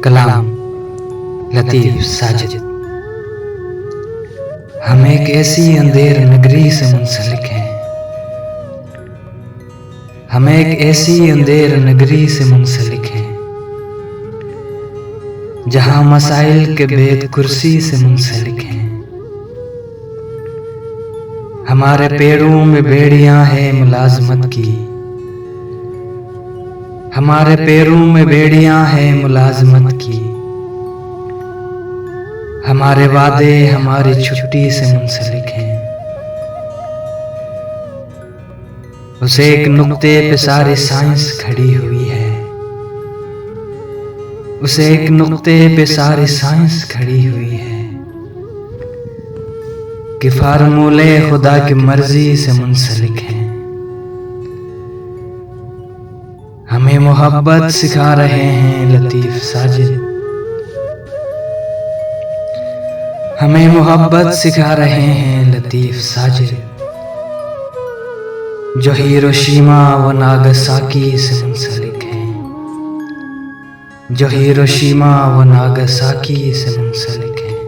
कलाम लतीफ़ साजिद। हम एक ऐसी अंधेर नगरी से मुंसलिक हैं, हम एक ऐसी अंधेर नगरी से मुंसलिक हैं, जहाँ मसाइल के भेद कुर्सी से मुंसलिक हैं। हमारे पैरों में बेड़ियां हैं मुलाजमत की, हमारे पैरों में बेड़ियां हैं मुलाजमत की। हमारे वादे हमारी छुट्टी से मुंसलिक हैं। उस एक नुक्ते पे सारी साइंस खड़ी हुई है, उस एक नुक्ते पे सारी साइंस खड़ी हुई है, कि फार्मूले खुदा की मर्जी से मुंसलिक हैं। हमें मोहब्बत सिखा रहे हैं लतीफ़ साजिद, हमें मोहब्बत सिखा रहे हैं लतीफ़ साजिद, जो हिरोशिमा व नागासाकी से मुंसलिक हैं, जो हिरोशिमा व नागासाकी से मुंसलिक हैं।